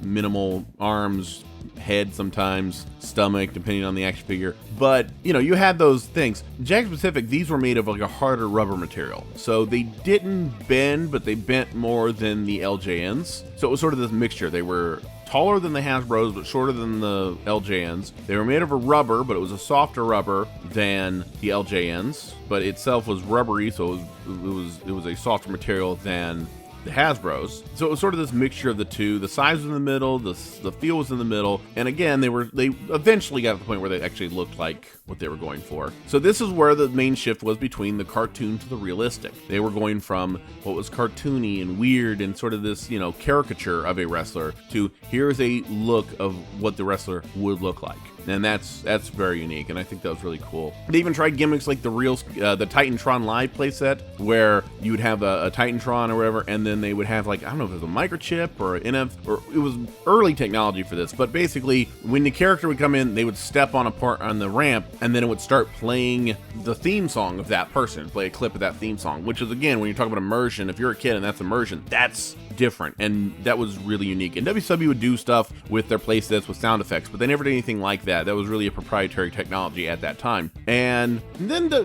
minimal arms, head sometimes, stomach, depending on the action figure. But, you had those things. Jakks Pacific, these were made of like a harder rubber material. So they didn't bend, but they bent more than the LJNs. So it was sort of this mixture. They were taller than the Hasbros, but shorter than the LJNs. They were made of a rubber, but it was a softer rubber than the LJNs, but itself was rubbery, so it was a softer material than the Hasbros. So it was sort of this mixture of the two. The size was in the middle, the feel was in the middle, and again, they eventually got to the point where they actually looked like what they were going for. So this is where the main shift was between the cartoon to the realistic. They were going from what was cartoony and weird and sort of this, caricature of a wrestler to here's a look of what the wrestler would look like. and that's very unique, and I think that was really cool. They even tried gimmicks like the Titantron Live playset, where you would have a Titantron or whatever, and then they would have like, I don't know if it was a microchip or an NF, or it was early technology for this, but basically when the character would come in, they would step on a part on the ramp, and then it would start playing the theme song of that person, play a clip of that theme song, which is, again, when you're talking about immersion, if you're a kid and that's immersion, that's different, and that was really unique. And WCW would do stuff with their playsets with sound effects, but they never did anything like that. That was really a proprietary technology at that time. And then the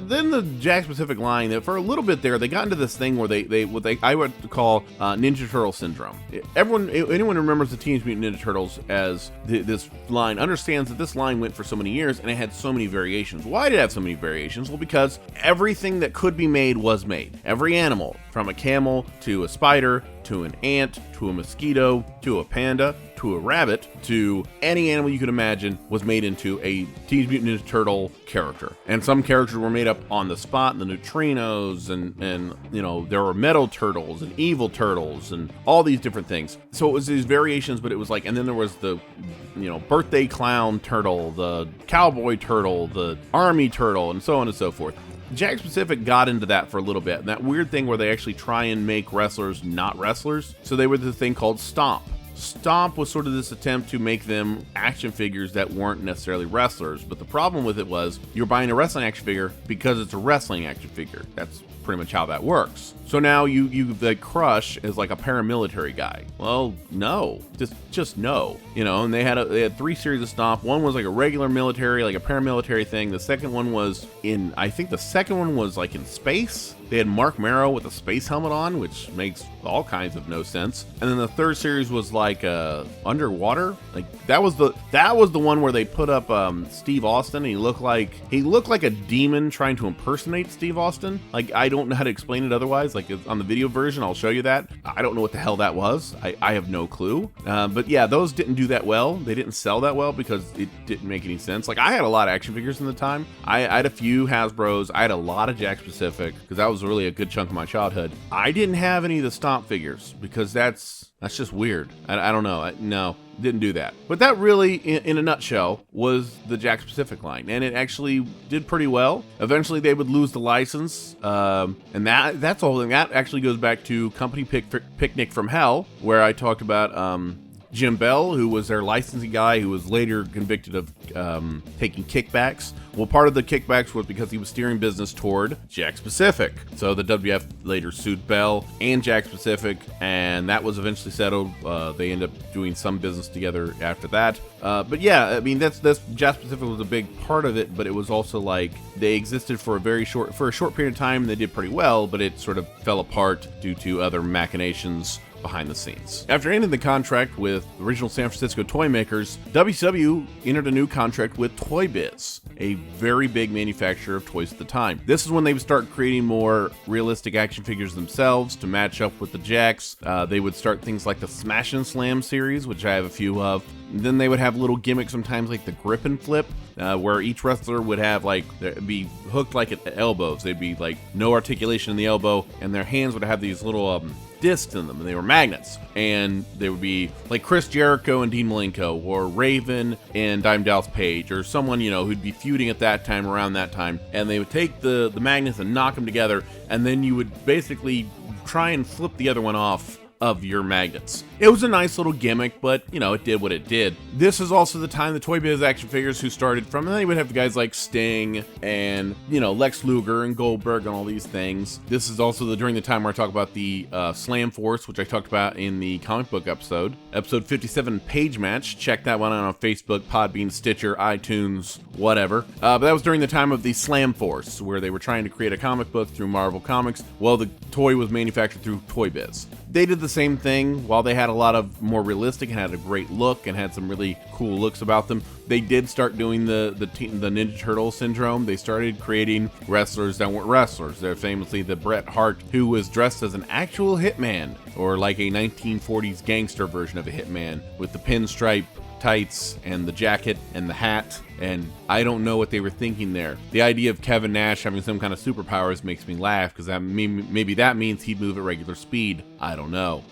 Jakks Pacific line, that for a little bit there, they got into this thing where I would call Ninja Turtle syndrome. Anyone who remembers the Teenage Mutant Ninja Turtles as this line understands that this line went for so many years and it had so many variations. Why did it have so many variations? Well, because everything that could be made was made. Every animal, from a camel to a spider to an ant to a mosquito to a panda to a rabbit to any animal you could imagine, was made into a Teenage Mutant Ninja Turtle character. And some characters were made up on the spot, the neutrinos, and you know, there were metal turtles and evil turtles and all these different things. So it was these variations, but it was like, and then there was the, you know, birthday clown turtle, the cowboy turtle, the army turtle, and so on and so forth. Jakks Pacific got into that for a little bit, and that weird thing where they actually try and make wrestlers not wrestlers. So they were the thing called Stomp. Stomp was sort of this attempt to make them action figures that weren't necessarily wrestlers, but the problem with it was you're buying a wrestling action figure because it's a wrestling action figure. That's pretty much how that works. So now you the Crush is like a paramilitary guy. Well, no, just no, you know. And they had 3 series of Stomp. One was like a regular military, like a paramilitary thing. The second one was I think the second one was like in space. They had Mark Marrow with a space helmet on, which makes all kinds of no sense. And then the third series was like underwater. Like that was the one where they put up Steve Austin, and he looked like a demon trying to impersonate Steve Austin. Like, I don't know how to explain it otherwise. Like, on the video version, I'll show you that. I don't know what the hell that was. I have no clue. But yeah, those didn't do that well. They didn't sell that well because it didn't make any sense. Like, I had a lot of action figures in the time. I had a few Hasbros. I had a lot of Jakks Pacific because that was really a good chunk of my childhood. I didn't have any of the Stomp figures because that's just weird. I don't know. No, didn't do that. But that really, in a nutshell, was the Jakks Pacific line, and it actually did pretty well. Eventually, they would lose the license, and that's the whole thing. That actually goes back to Company Picnic from Hell, where I talked about Jim Bell, who was their licensing guy, who was later convicted of taking kickbacks. Well, part of the kickbacks was because he was steering business toward Jakks Pacific. So the WWF later sued Bell and Jakks Pacific, and that was eventually settled. They ended up doing some business together after that. But yeah, I mean, that's Jakks Pacific was a big part of it, but it was also like they existed for a short period of time. They did pretty well, but it sort of fell apart due to other machinations behind the scenes. After ending the contract with original San Francisco toy makers, WCW entered a new contract with Toy Biz, a very big manufacturer of toys at the time. This is when they would start creating more realistic action figures themselves to match up with the Jakks. They would start things like the Smash and Slam series, which I have a few of. And then they would have little gimmicks sometimes like the Grip and Flip, where each wrestler would have be hooked like at elbows. They'd be like no articulation in the elbow, and their hands would have these little discs in them, and they were magnets. And they would be like Chris Jericho and Dean Malenko, or Raven and Dime Dallas Page, or someone, you know, who'd be feuding at that time, around that time. And they would take the magnets and knock them together, and then you would basically try and flip the other one off of your magnets. It was a nice little gimmick, but, you know, it did what it did. This is also the time the Toy Biz action figures who started from, and then you would have guys like Sting and, you know, Lex Luger and Goldberg and all these things. This is also during the time where I talk about the Slam Force, which I talked about in the comic book episode 57, Page Match. Check that one out on Facebook, Podbean, Stitcher, iTunes, whatever. But that was during the time of the Slam Force, where they were trying to create a comic book through Marvel Comics. Well, the toy was manufactured through Toy Biz. They did the same thing. While they had a lot of more realistic and had a great look and had some really cool looks about them, they did start doing the Ninja Turtle syndrome. They started creating wrestlers that weren't wrestlers. They're famously the Bret Hart, who was dressed as an actual hitman, or like a 1940s gangster version of a hitman, with the pinstripe tights and the jacket and the hat and I don't know what they were thinking there. The idea of Kevin Nash having some kind of superpowers makes me laugh, because maybe that means he'd move at regular speed. I don't know.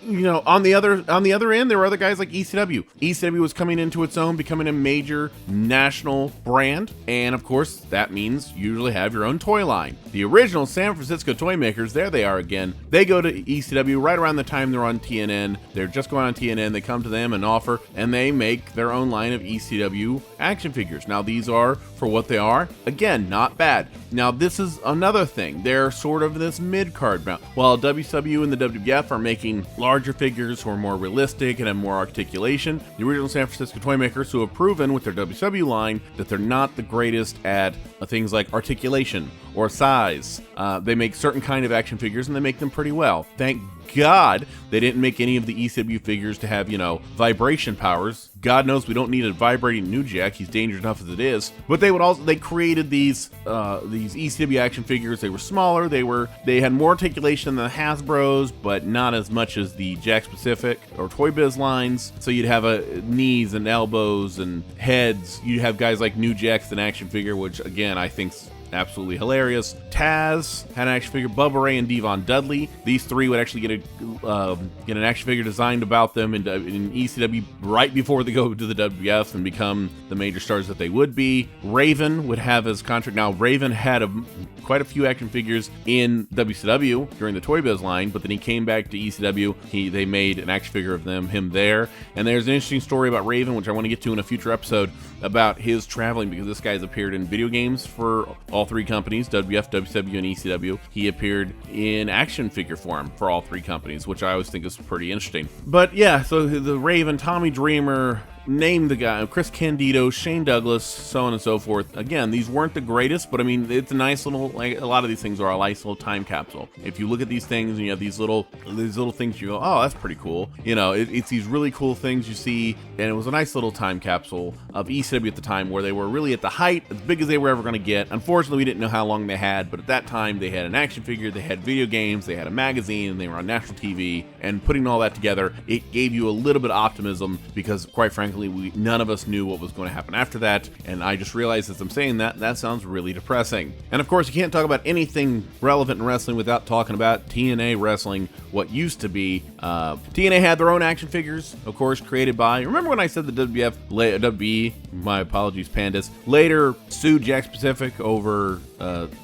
On the other end, there were other guys like ECW. ECW was coming into its own, becoming a major national brand, and of course that means you usually have your own toy line. The original San Francisco toy makers, there they are again. They go to ECW right around the time they're on TNN. They're just going on TNN. They come to them and offer, and they make their own line of ECW action figures. Now these are, for what they are, again, not bad. Now this is another thing. They're sort of this mid-card bound. While WCW and the WWF are making larger figures who are more realistic and have more articulation, the original San Francisco toy makers, who have proven with their WCW line that they're not the greatest at things like articulation or size. They make certain kind of action figures, and they make them pretty well. Thank God they didn't make any of the ECW figures to have, vibration powers. God knows we don't need a vibrating New Jack. He's dangerous enough as it is. But they created these ECW action figures. They were smaller. They had more articulation than the Hasbros, but not as much as the Jack Specific or Toy Biz lines. So you'd have knees and elbows and heads. You'd have guys like New Jack's an action figure, which again I think's absolutely hilarious. Taz had an action figure. Bubba Ray and Devon Dudley. These three would actually get an action figure designed about them in ECW right before they go to the WWF and become the major stars that they would be. Raven would have his contract. Now Raven had quite a few action figures in WCW during the Toy Biz line, but then he came back to ECW. They made an action figure of him there. And there's an interesting story about Raven, which I want to get to in a future episode, about his traveling, because this guy's appeared in video games for all three companies, WWF, WCW, and ECW. He appeared in action figure form for all three companies, which I always think is pretty interesting. But yeah, so the Raven, Tommy Dreamer, name the guy, Chris Candido, Shane Douglas, so on and so forth. Again, these weren't the greatest, but I mean, it's a nice little, like a lot of these things are a nice little time capsule. If you look at these things and you have these little things, you go, oh, that's pretty cool. It's these really cool things you see, and it was a nice little time capsule of ECW at the time, where they were really at the height, as big as they were ever going to get. Unfortunately, we didn't know how long they had, but at that time, they had an action figure, they had video games, they had a magazine, and they were on national TV, and putting all that together, it gave you a little bit of optimism, because quite frankly, none of us knew what was going to happen after that, and I just realized as I'm saying that sounds really depressing. And of course, you can't talk about anything relevant in wrestling without talking about TNA Wrestling, what used to be. TNA had their own action figures, of course, created by, remember when I said the WWE, my apologies, Pandas, later sued Jack Specific over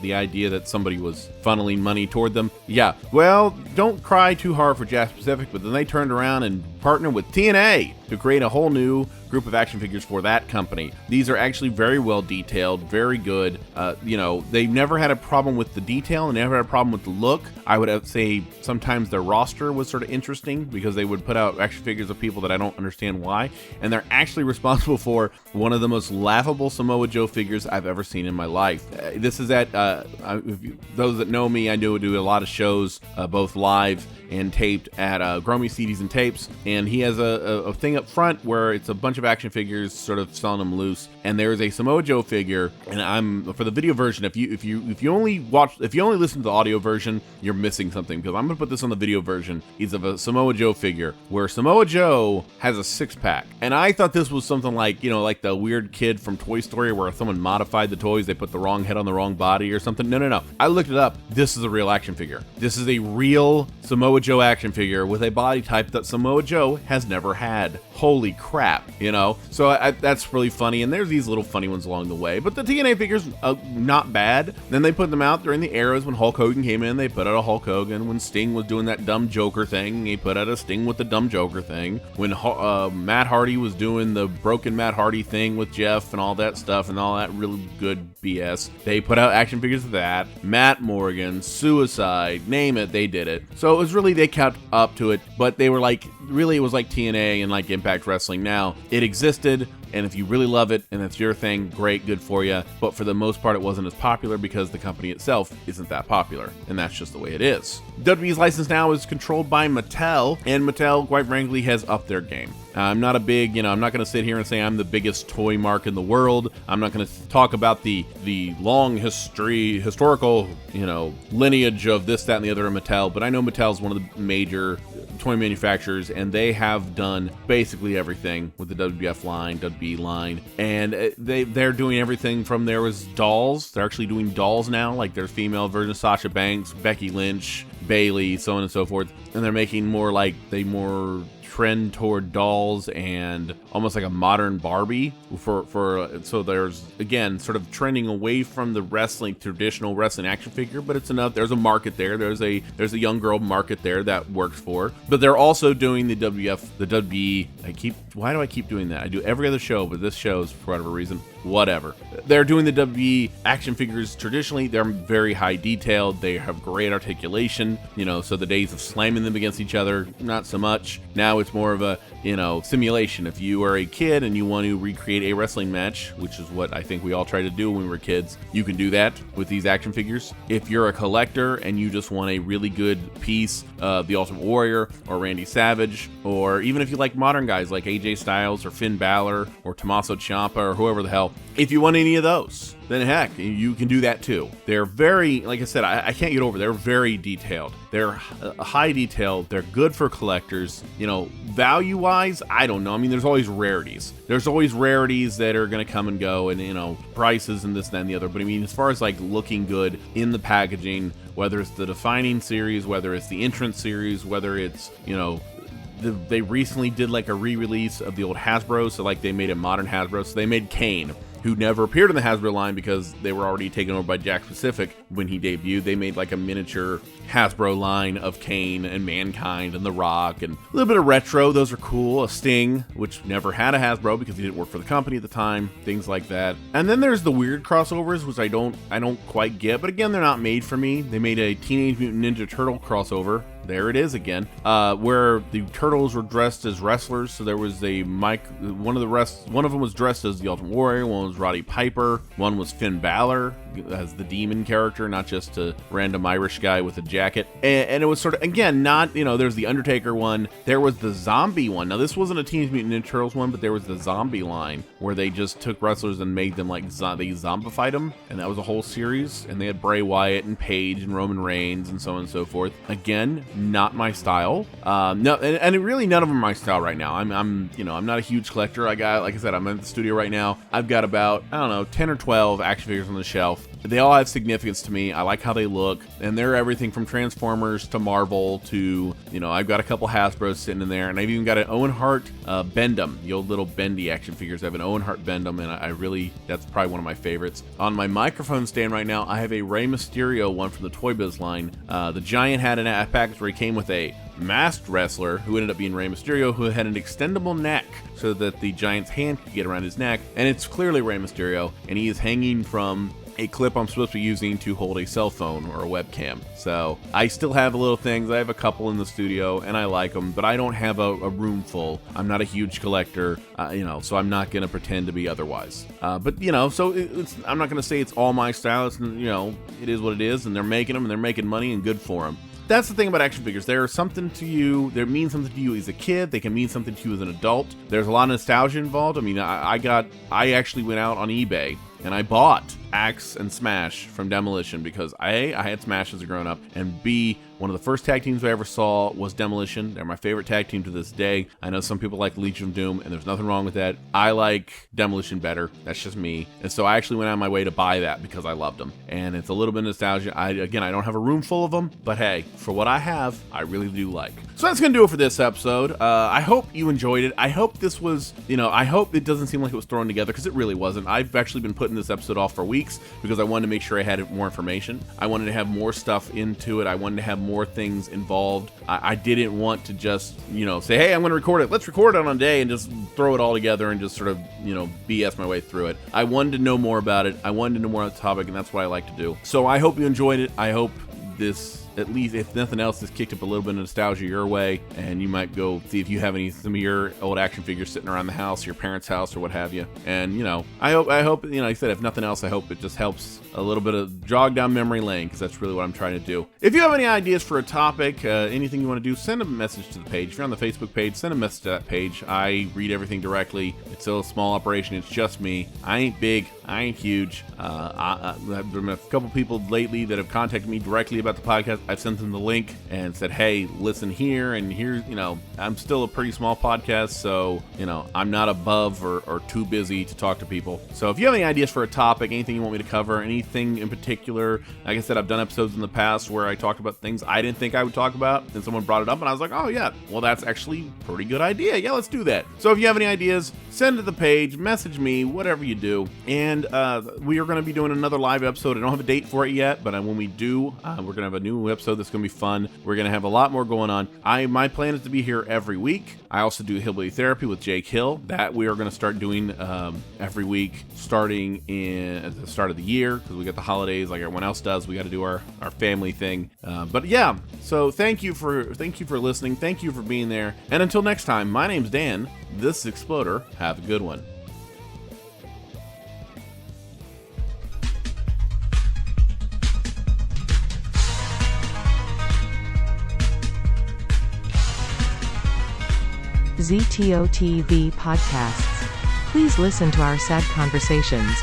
the idea that somebody was funneling money toward them? Yeah, well, don't cry too hard for Jack Specific, but then they turned around and partnered with TNA to create a whole new group of action figures for that company. These are actually very well detailed, very good. They never had a problem with the detail and never had a problem with the look. I would say sometimes their roster was sort of interesting, because they would put out action figures of people that I don't understand why, and they're actually responsible for one of the most laughable Samoa Joe figures I've ever seen in my life. This is at those that know me, I do a lot of shows, both live and taped at Gromy CDs and Tapes, and he has a thing up front where it's a bunch of action figures, sort of selling them loose, and there's a Samoa Joe figure, and I'm for the video version. If you only listen to the audio version, you're missing something, because I'm gonna put this on the video version. It's of a Samoa Joe figure where Samoa Joe has a six-pack, and I thought this was something like like the weird kid from Toy Story where someone modified the toys, they put the wrong head on the wrong body or something. No. I looked it up. This is a real action figure. This is a real Samoa Joe action figure with a body type that Samoa Joe has never had. Holy crap, So that's really funny, and there's these little funny ones along the way. But the TNA figures, not bad. Then they put them out during the eras when Hulk Hogan came in. They put out a Hulk Hogan. When Sting was doing that dumb Joker thing, they put out a Sting with the dumb Joker thing. When Matt Hardy was doing the broken Matt Hardy thing with Jeff and all that stuff and all that really good BS, they put out action figures of that. Matt Morgan, Suicide, name it, they did it. So it was really, they kept up to it, but they were like, really, it was like TNA and like Impact Wrestling now. It existed, and if you really love it and it's your thing, great, good for you. But for the most part, it wasn't as popular because the company itself isn't that popular, and that's just the way it is. WWE's license now is controlled by Mattel, and Mattel, quite frankly, has upped their game. I'm not a big, I'm not going to sit here and say I'm the biggest toy mark in the world. I'm not going to talk about the long historical, lineage of this, that, and the other in Mattel, but I know Mattel is one of the major toy manufacturers, and they have done basically everything with the WWF line, WB line, and they're doing everything from there was dolls. They're actually doing dolls now, like there's female version of Sasha Banks, Becky Lynch, Bailey, so on and so forth, and they're making more trend toward dolls and almost like a modern Barbie so there's again sort of trending away from the traditional wrestling action figure, but there's a market there. There's a young girl market there that works for. But they're also doing the WB. Why do I keep doing that? I do every other show, but this show's for whatever reason, whatever. They're doing the WB action figures traditionally. They're very high detailed. They have great articulation, so the days of slamming them against each other, not so much. Now it's more of a, simulation. If you are a kid and you want to recreate a wrestling match, which is what I think we all try to do when we were kids, you can do that with these action figures. If you're a collector and you just want a really good piece of the Ultimate Warrior or Randy Savage, or even if you like modern guys like AJ Styles or Finn Balor or Tommaso Ciampa or whoever the hell, if you want any of those, then heck, you can do that too. They're very, like I said, I can't get over, they're very detailed. They're high detailed. They're good for collectors. Value wise, I don't know. I mean, there's always rarities. There's always rarities that are going to come and go, and prices and this, that, and the other. But I mean, as far as like looking good in the packaging, whether it's the Defining series, whether it's the Entrance series, whether it's, they recently did like a re-release of the old Hasbro, so like they made a modern Hasbro. So they made Kane, who never appeared in the Hasbro line because they were already taken over by Jakks Pacific when he debuted. They made like a miniature Hasbro line of Kane and Mankind and The Rock and a little bit of retro. Those are cool. A Sting, which never had a Hasbro because he didn't work for the company at the time. Things like that. And then there's the weird crossovers, which I don't quite get. But again, they're not made for me. They made a Teenage Mutant Ninja Turtle crossover. There it is again, where the turtles were dressed as wrestlers. So there was one of them was dressed as the Ultimate Warrior, one was Roddy Piper, one was Finn Balor as the demon character, not just a random Irish guy with a jacket. And it was sort of, again, not, there's the Undertaker one, there was the zombie one. Now this wasn't a Teenage Mutant Ninja Turtles one, but there was the zombie line where they just took wrestlers and made them like, they zombified them, and that was a whole series. And they had Bray Wyatt and Paige and Roman Reigns and so on and so forth. Again, not my style. No, and really none of them are my style right now. I'm not a huge collector. Like I said, I'm in the studio right now. I've got about, 10 or 12 action figures on the shelf. They all have significance to me. I like how they look, and they're everything from Transformers to Marvel to, I've got a couple Hasbros sitting in there, and I've even got an Owen Hart Bendham, the old little bendy action figures. I have an Owen Hart Bendham, and that's probably one of my favorites. On my microphone stand right now, I have a Rey Mysterio one from the Toy Biz line. The Giant had a package where he came with a masked wrestler who ended up being Rey Mysterio, who had an extendable neck so that the Giant's hand could get around his neck, and it's clearly Rey Mysterio, and he is hanging from a clip I'm supposed to be using to hold a cell phone or a webcam. So I still have little things. I have a couple in the studio and I like them, but I don't have a room full. I'm not a huge collector, so I'm not going to pretend to be otherwise. But so I'm not going to say it's all my style. It's, it is what it is, and they're making them and they're making money, and good for them. That's the thing about action figures. They're something to you. They mean something to you as a kid. They can mean something to you as an adult. There's a lot of nostalgia involved. I mean, I actually went out on eBay and I bought Axe and Smash from Demolition because A, I had Smash as a grown-up, and B, one of the first tag teams I ever saw was Demolition. They're my favorite tag team to this day. I know some people like Legion of Doom, and there's nothing wrong with that. I like Demolition better. That's just me. And so I actually went out of my way to buy that because I loved them. And it's a little bit of nostalgia. I don't have a room full of them, but hey, for what I have, I really do like. So that's going to do it for this episode. I hope you enjoyed it. I hope this was, I hope it doesn't seem like it was thrown together, because it really wasn't. I've actually been putting this episode off for weeks because I wanted to make sure I had more information. I wanted to have more stuff into it. I wanted to have more things involved. I didn't want to just, say, hey, I'm going to record it. Let's record it on a day and just throw it all together and just sort of, BS my way through it. I wanted to know more about it. I wanted to know more on the topic, and that's what I like to do. So I hope you enjoyed it. I hope this, at least if nothing else, has kicked up a little bit of nostalgia your way, and you might go see if you have some of your old action figures sitting around the house, your parents' house, or what have you. And I hope like I said, if nothing else, I hope it just helps a little bit of jog down memory lane, because that's really what I'm trying to do. If you have any ideas for a topic, anything you want to do, send a message to the page. If you're on the Facebook page, send a message to that page. I read everything directly. It's still a small operation. It's just me. I ain't big. I ain't huge. I've been a couple people lately that have contacted me directly about the podcast. I've sent them the link and said, hey, listen here, and here, you know, I'm still a pretty small podcast, so, you know, I'm not above or too busy to talk to people. So if you have any ideas for a topic, anything you want me to cover, anything in particular, like I said, I've done episodes in the past where I talked about things I didn't think I would talk about, and someone brought it up, and I was like, oh yeah, well, that's actually a pretty good idea. Yeah, let's do that. So if you have any ideas, send to the page, message me, whatever you do. And we are going to be doing another live episode. I don't have a date for it yet, but when we do, we're going to have a new episode that's going to be fun. We're going to have a lot more going on. My plan is to be here every week. I also do Hillbilly Therapy with Jake Hill. That we are going to start doing every week, starting at the start of the year, because we got the holidays like everyone else does. We got to do our family thing. But yeah, so thank you for listening. Thank you for being there. And until next time, my name's Dan. This is Exploder. Have a good one. ZTO TV podcasts. Please listen to our sad conversations.